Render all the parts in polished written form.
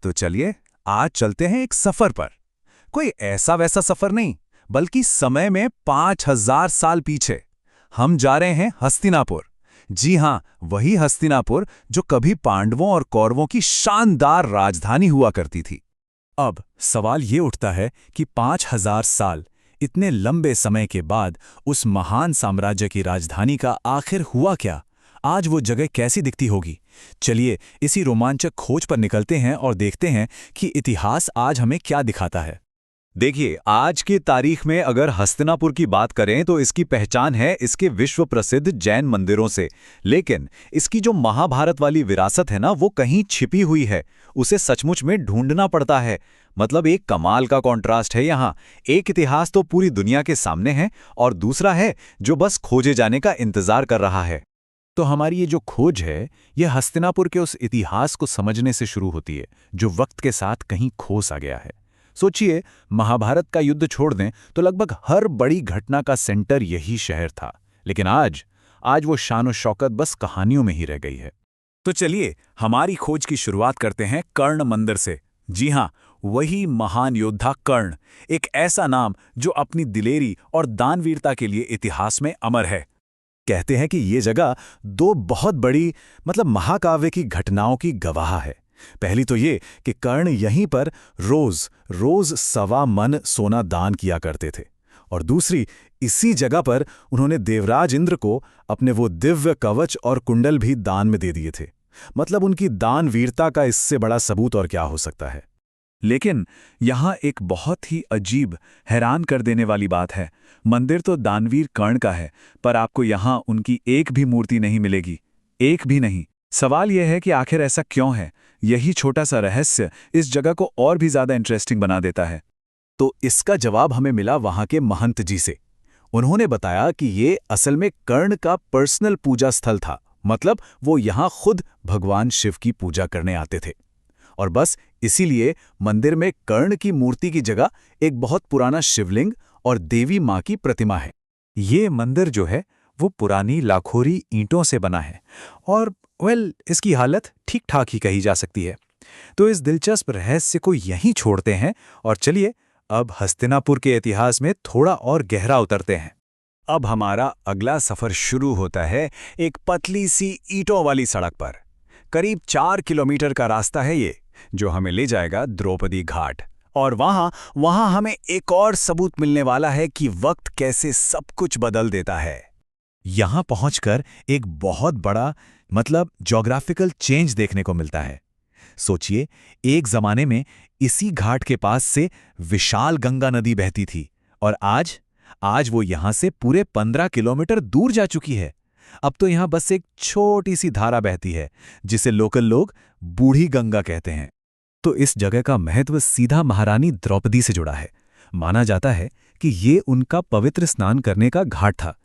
तो चलिए आज चलते हैं एक सफर पर। कोई ऐसा वैसा सफर नहीं, बल्कि समय में 5000 साल पीछे। हम जा रहे हैं हस्तिनापुर। जी हां, वही हस्तिनापुर जो कभी पांडवों और कौरवों की शानदार राजधानी हुआ करती थी। अब सवाल ये उठता है कि 5000 साल, इतने लंबे समय के बाद उस महान साम्राज्य की राजधानी का आखिर हुआ क्या? आज वो जगह कैसी दिखती होगी? चलिए इसी रोमांचक खोज पर निकलते हैं और देखते हैं कि इतिहास आज हमें क्या दिखाता है। देखिए, आज की तारीख में अगर हस्तिनापुर की बात करें तो इसकी पहचान है इसके विश्व प्रसिद्ध जैन मंदिरों से। लेकिन इसकी जो महाभारत वाली विरासत है ना, वो कहीं छिपी हुई है। उसे सचमुच में ढूंढना पड़ता है। मतलब एक कमाल का कॉन्ट्रास्ट है यहाँ। एक इतिहास तो पूरी दुनिया के सामने है और दूसरा है जो बस खोजे जाने का इंतजार कर रहा है। तो हमारी ये जो खोज है, ये हस्तिनापुर के उस इतिहास को समझने से शुरू होती है जो वक्त के साथ कहीं खो सा गया है। सोचिए, महाभारत का युद्ध छोड़ दें तो लगभग हर बड़ी घटना का सेंटर यही शहर था। लेकिन आज वो शान और शौकत बस कहानियों में ही रह गई है। तो चलिए हमारी खोज की शुरुआत करते हैं कर्ण मंदिर से। जी हां, वही महान योद्धा कर्ण, एक ऐसा नाम जो अपनी दिलेरी और दानवीरता के लिए इतिहास में अमर है। कहते हैं कि ये जगह दो बहुत बड़ी महाकाव्य की घटनाओं की गवाह है। पहली तो ये कि कर्ण यहीं पर रोज 1.25 मन सोना दान किया करते थे, और दूसरी, इसी जगह पर उन्होंने देवराज इंद्र को अपने वो दिव्य कवच और कुंडल भी दान में दे दिए थे। मतलब उनकी दान वीरता का इससे बड़ा सबूत और क्या हो सकता है। लेकिन यहाँ एक बहुत ही अजीब, हैरान कर देने वाली बात है। मंदिर तो दानवीर कर्ण का है, पर आपको यहाँ उनकी एक भी मूर्ति नहीं मिलेगी, एक भी नहीं। सवाल यह है कि आखिर ऐसा क्यों है? यही छोटा सा रहस्य इस जगह को और भी ज्यादा इंटरेस्टिंग बना देता है। तो इसका जवाब हमें मिला वहां के महंत जी से। उन्होंने बताया कि ये असल में कर्ण का पर्सनल पूजा स्थल था। मतलब वो यहाँ खुद भगवान शिव की पूजा करने आते थे, और बस इसीलिए मंदिर में कर्ण की मूर्ति की जगह एक बहुत पुराना शिवलिंग और देवी माँ की प्रतिमा है। ये मंदिर जो है वो पुरानी लाखोरी ईंटों से बना है, और इसकी हालत ठीक ठाक ही कही जा सकती है। तो इस दिलचस्प रहस्य को यहीं छोड़ते हैं और चलिए अब हस्तिनापुर के इतिहास में थोड़ा और गहरा उतरते हैं। अब हमारा अगला सफर शुरू होता है एक पतली सी ईंटों वाली सड़क पर। करीब 4 किलोमीटर का रास्ता है ये, जो हमें ले जाएगा द्रौपदी घाट। और वहां हमें एक और सबूत मिलने वाला है कि वक्त कैसे सब कुछ बदल देता है। यहां पहुंचकर एक बहुत बड़ा ज्योग्राफिकल चेंज देखने को मिलता है। सोचिए, एक जमाने में इसी घाट के पास से विशाल गंगा नदी बहती थी, और आज वो यहां से पूरे 15 किलोमीटर दूर जा चुकी है। अब तो यहां बस एक छोटी सी धारा बहती है, जिसे लोकल लोग बूढ़ी गंगा कहते हैं। तो इस जगह का महत्व सीधा महारानी द्रौपदी से जुड़ा है। माना जाता है कि ये उनका पवित्र स्नान करने का घाट था,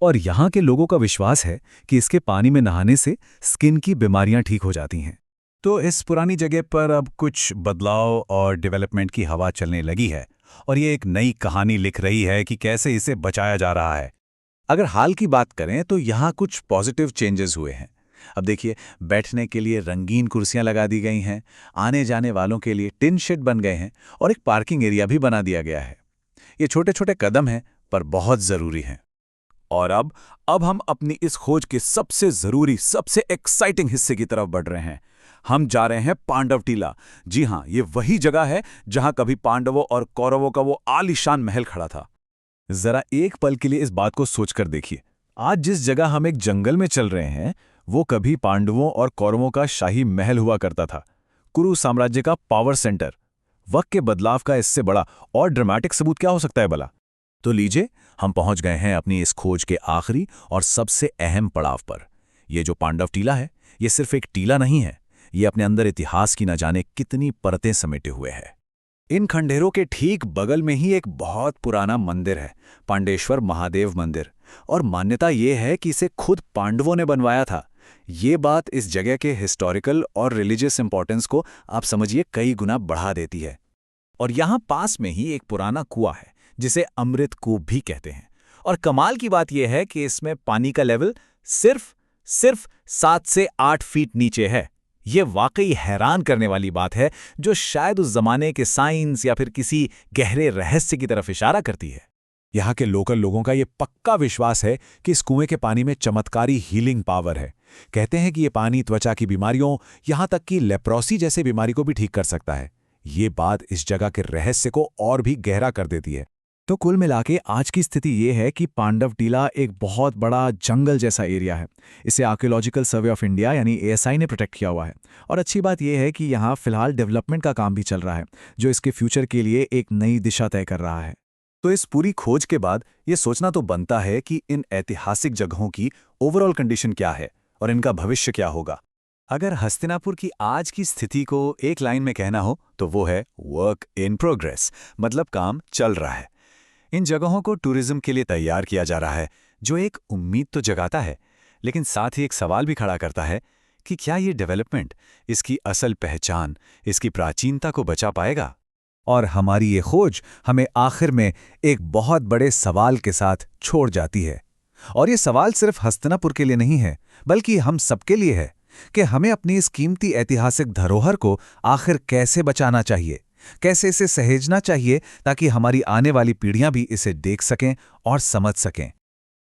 और यहाँ के लोगों का विश्वास है कि इसके पानी में नहाने से स्किन की बीमारियां ठीक हो जाती हैं। तो इस पुरानी जगह पर अब कुछ बदलाव और डेवलपमेंट की हवा चलने लगी है, और ये एक नई कहानी लिख रही है कि कैसे इसे बचाया जा रहा है। अगर हाल की बात करें तो यहाँ कुछ पॉजिटिव चेंजेस हुए हैं। अब देखिए, बैठने के लिए रंगीन कुर्सियां लगा दी गई हैं, आने जाने वालों के लिए टिन शेड बन गए हैं, और एक पार्किंग एरिया भी बना दिया गया है। ये छोटे छोटे कदम हैं, पर बहुत जरूरी हैं। और अब हम अपनी इस खोज के सबसे जरूरी, सबसे एक्साइटिंग हिस्से की तरफ बढ़ रहे हैं। हम जा रहे हैं पांडव टीला। जी हां, ये वही जगह है जहां कभी पांडवों और कौरवों का वो आलीशान महल खड़ा था। जरा एक पल के लिए इस बात को सोचकर देखिए। आज जिस जगह हम एक जंगल में चल रहे हैं, वो कभी पांडवों और कौरवों का शाही महल हुआ करता था, कुरु साम्राज्य का पावर सेंटर। वक्त के बदलाव का इससे बड़ा और ड्रामेटिक सबूत क्या हो सकता है भला? तो लीजिए, हम पहुंच गए हैं अपनी इस खोज के आखिरी और सबसे अहम पड़ाव पर। ये जो पांडव टीला है, ये सिर्फ एक टीला नहीं है, ये अपने अंदर इतिहास की न जाने कितनी परतें समेटे हुए है। इन खंडेरों के ठीक बगल में ही एक बहुत पुराना मंदिर है, पांडेश्वर महादेव मंदिर, और मान्यता ये है कि इसे खुद पांडवों ने बनवाया था। ये बात इस जगह के हिस्टोरिकल और रिलीजियस इंपॉर्टेंस को आप समझिए कई गुना बढ़ा देती है। और यहाँ पास में ही एक पुराना कुआं है, जिसे अमृत कूप भी कहते हैं। और कमाल की बात यह है कि इसमें पानी का लेवल सिर्फ 7 से 8 फीट नीचे है। ये वाकई हैरान करने वाली बात है, जो शायद उस जमाने के साइंस या फिर किसी गहरे रहस्य की तरफ इशारा करती है। यहाँ के लोकल लोगों का ये पक्का विश्वास है कि इस कुएं के पानी में चमत्कारी हीलिंग पावर है। कहते हैं कि ये पानी त्वचा की बीमारियों, यहाँ तक कि लेप्रोसी जैसे बीमारी को भी ठीक कर सकता है। ये बात इस जगह के रहस्य को और भी गहरा कर देती है। तो कुल मिलाके आज की स्थिति ये है कि पांडव टीला एक बहुत बड़ा जंगल जैसा एरिया है। इसे आर्कियोलॉजिकल सर्वे ऑफ इंडिया यानी एएसआई ने प्रोटेक्ट किया हुआ है। और अच्छी बात यह है कि यहाँ फिलहाल डेवलपमेंट का काम भी चल रहा है, जो इसके फ्यूचर के लिए एक नई दिशा तय कर रहा है। तो इस पूरी खोज के बाद ये सोचना तो बनता है कि इन ऐतिहासिक जगहों की ओवरऑल कंडीशन क्या है और इनका भविष्य क्या होगा। अगर हस्तिनापुर की आज की स्थिति को एक लाइन में कहना हो तो वो है वर्क इन प्रोग्रेस, मतलब काम चल रहा है। इन जगहों को टूरिज्म के लिए तैयार किया जा रहा है, जो एक उम्मीद तो जगाता है, लेकिन साथ ही एक सवाल भी खड़ा करता है कि क्या ये डेवलपमेंट इसकी असल पहचान, इसकी प्राचीनता को बचा पाएगा। और हमारी ये खोज हमें आखिर में एक बहुत बड़े सवाल के साथ छोड़ जाती है। और ये सवाल सिर्फ हस्तिनापुर के लिए नहीं है, बल्कि हम सबके लिए है कि हमें अपनी इस कीमती ऐतिहासिक धरोहर को आखिर कैसे बचाना चाहिए, कैसे इसे सहेजना चाहिए, ताकि हमारी आने वाली पीढ़ियां भी इसे देख सकें और समझ सकें।